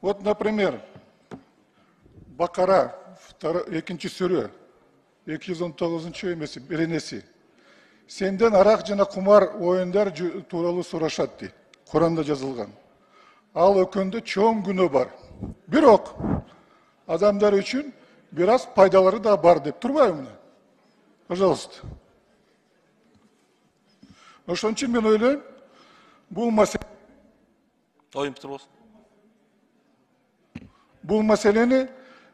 Вот, например, Бакара, экинчи сүрө, 219 эмеси, беренеси. Сенден арақ жана кумар оюндар тууралуу сурашат дейт. Куранда жазылган. Ал өкөндө чоң күнөө бар. Бирок адамдар үчүн бир аз пайдалары да бар деп турбайбы? Пожалуйста. Ошон үчүн мен ойлойм, бул маселени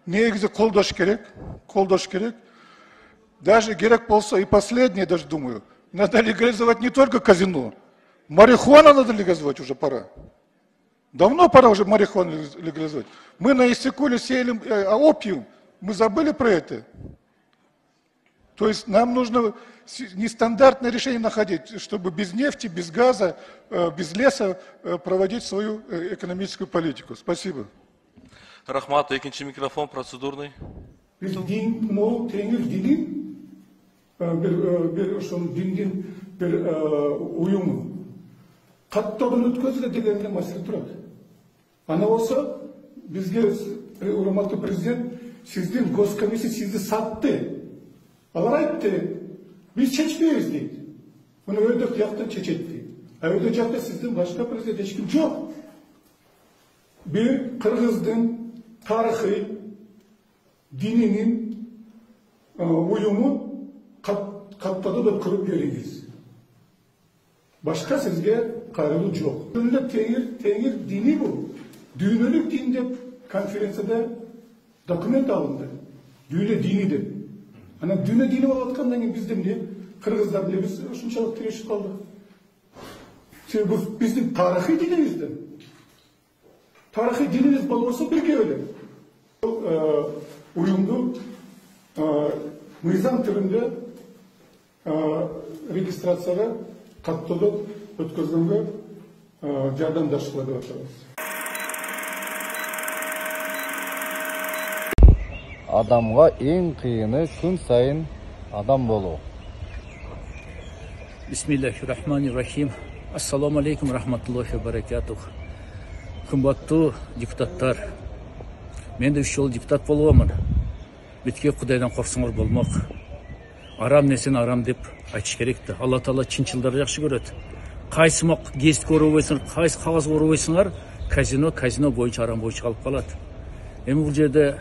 негизи колдош керек. Даже керек болса и последнее, даже думаю, надо легализовать не только казино, марихуану надо легализовать уже пора. Давно пора уже марихуану легализовать. Мы на Иссыкуле сеяли опиум, мы забыли про это. То есть нам нужно нестандартное решение находить, чтобы без нефти, без газа, без леса проводить свою экономическую политику. Спасибо. Рахмат, экинчи микрофон, процедурный. Bir dindin bir uyumu. Kattolun ötközge degende mesele turadi. Ana olsa bizge Urmatlı prezident sizden Goskomissiya sizni sattı. Alар aytты, biz çeçmeyiz deydi. Bunu öydök yaktan çeçetti. Öydök yakta sizden başka prezident hiç kim yok. Bir Kırgızdın tarihi dininin uyumu kattada da kırıp görünüz. Başka sizge kayrılı yok. Dünde teyir dini bu. Düğünlük dinde konferansiyada dokument alındı. Düğüne dinidir. Hani düğüne dini olatkandan gibi bizden de Kırgızlar bile biz şunçalık tereşit kaldık. Bu bizim tarihi dinimizden. Tarihi dinimiz bol olsa birge öyle. Uyumlu mizan türünde registrasyaya kattılık ötközgenge jardamdaşçılık yapıyoruz. Адамга эң кыйыны күн сайын адам болуу. Бисмиллахиррахманиррахим. Ассаламу алейкум рахматуллахи ва баракатух. Кымбаттуу депутаттар. Мен да 3 жол депутат болуумун. Бүтке Кудайдан корксоңор болмок. Арам несени арам деп айтыш керекти. Алла Таала чынчылдарды жакшы көрөт. Кайсы гезитке орубайсыңар, кайсы кагазга орубайсыңар, казино боюнча арам боюнча калып калат. Эми бул жерде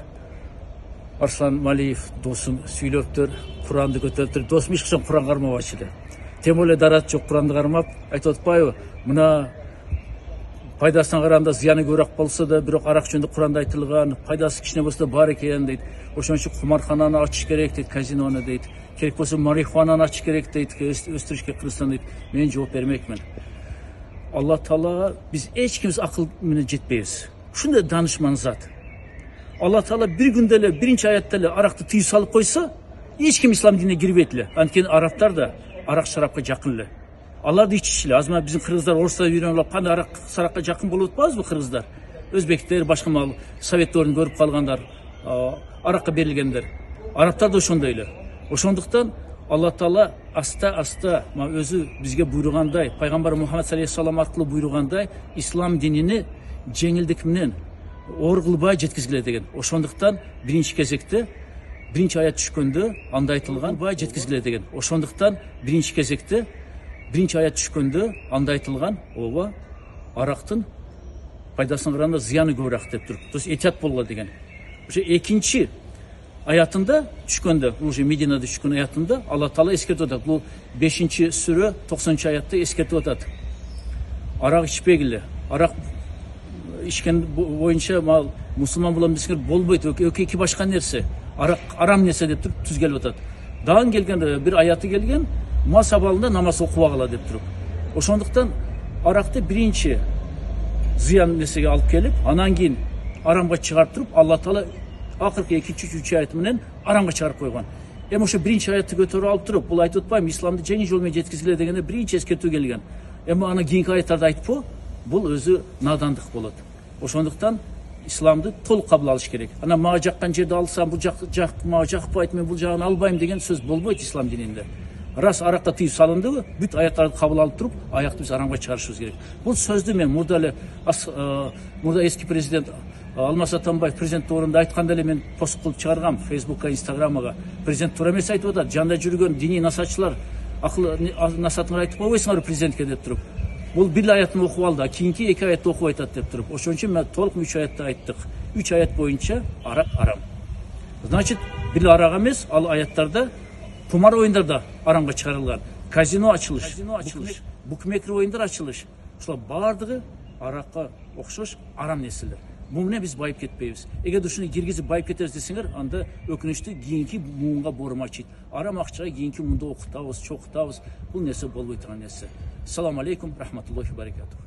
Арслан Малиев досым сүйлөптөр, Куранды көтөрүптөр. Досум эч качан Куран кармабачы эле. Тем более дарат жок Куранды кармап, айтып атпайбы? Мына пайдасына караганда зыяны көбүрөөк болсо да, бирок арак жөнүндө Куранда айтылган, пайдасы кичине болсо да бар экен дейт. Ошон үчүн кумаркананы ачыш керек дейт, казинону дейт. Керек болсо марихуананы ачыш керек дейт, өстүрүшкө Кыргызстан дейт. Мен жооп бермекмин. Алла Таалага биз эч кимиз акыл менен жетпейбиз. Ушундай данышман зат. Алла Таала bir günde эле, биринчи аятта эле аракты тыйып салып койсо, эч ким ислам динине кирбейт эле. Анткени арабтар да арак шарапка жакын эле. Алар да ичиши эле. Азыр биздин кыргыздар орустар үйрөнүп алып, кандай арак шарапка жакын болуп атпайбызбы кыргыздар? Өзбектер, башка совет дövrүн көрүп калгандар, аракка берилгендер. Арабтар да ошондой эле. Ошондуктан Алла Таала аста өзү бизге буйругандай, пайгамбар Мухаммад саллаллаху алейхи вассалам аркылуу буйругандай, ислам динини жеңилдик менен оор кылбай жеткизгиле деген. Ошондуктан биринчи кезекте биринчи аят түшкөндө анда айтылган бай жеткизгиле деген. Ошондуктан биринчи кезекте биринчи аят түшкөндө анда айтылган ооба арактын пайдасына караганда зыяны көбүрөөк деп туруп. То есть этият болгула деген. Ошо экинчи аятында түшкөндө, уже Мединада түшкөн аятында Алла Таала эскертип атат. Бул 5-сүрө 90-аятта эскертип атат. Арак ичпегиле. Арак ичкен боюнча мусулман болом десеңер болбойт. Эки башка нерсе. Арак арам нерсе деп туруп түзгелип атат. Дагы келген бир аяты келген, мас абалында намаз окубагыла деп туруп. Ошондуктан аракты биринчи зыян нерсеге алып келип, анан кийин арамга чыгарып туруп, Алла Таала акыркы 2-3 аят менен арамга чыгарып койгон. Эми ошо биринчи аятты көтөрүп алып туруп, бул айтып атпайбы, исламды жеңил жол менен жеткизгиле дегенде биринчи эскертүү келген. Эми аны кийинки аяттарды айтпоо, бул өзү надандык болот. Ошондуктан исламды толук кабыл алыш керек. Ана мага жаккан жерде алсам, бул жак мага жакпайт, мен бул жагын албайм деген сөз болбойт ислам дининде. Рас араққа тыйым салынды, бүт аяттарды қабыл алып тұрып, аяқты біз арамға шығарышымыз керек. Бұл сөзді мен мұрда ескі президент Алмас Атамбаев президент орында айтқанда эле мен пост қылып шығарғам Фейсбукка, Инстаграмға. Президент тура эмес айтып атат, жанда жүрген дини насатчылар насатыңар айтып койбойсуңар президентке деп тұрып. Бұл бір аятын оқып алды, кейінгі 2 аятты оқып айтат деп тұрып. Ошон үчүн мен толық 3 аятты айттық. 3 аят бойынша арақ арам. Значит, bir арақ емес, ал аяттарда kumar oyunlarda aramga çıkarılgan. Kazino açılış, bukmekер oyunlar açılış. Şular bardığı arakka okşoş aram nesiler. Mumne biz bayıp ketpeybiz. Eğer de şunu girgizip bayıp keteriz desinler, anda ökünüştü giyinki muğunga boruma çit. Aram akçağı giyinki muğunda okutavuz, çok okutavuz. Bu nesi bol boyutan nesi. Selamun Aleyküm, Rahmetullahi ve Berekatuhu.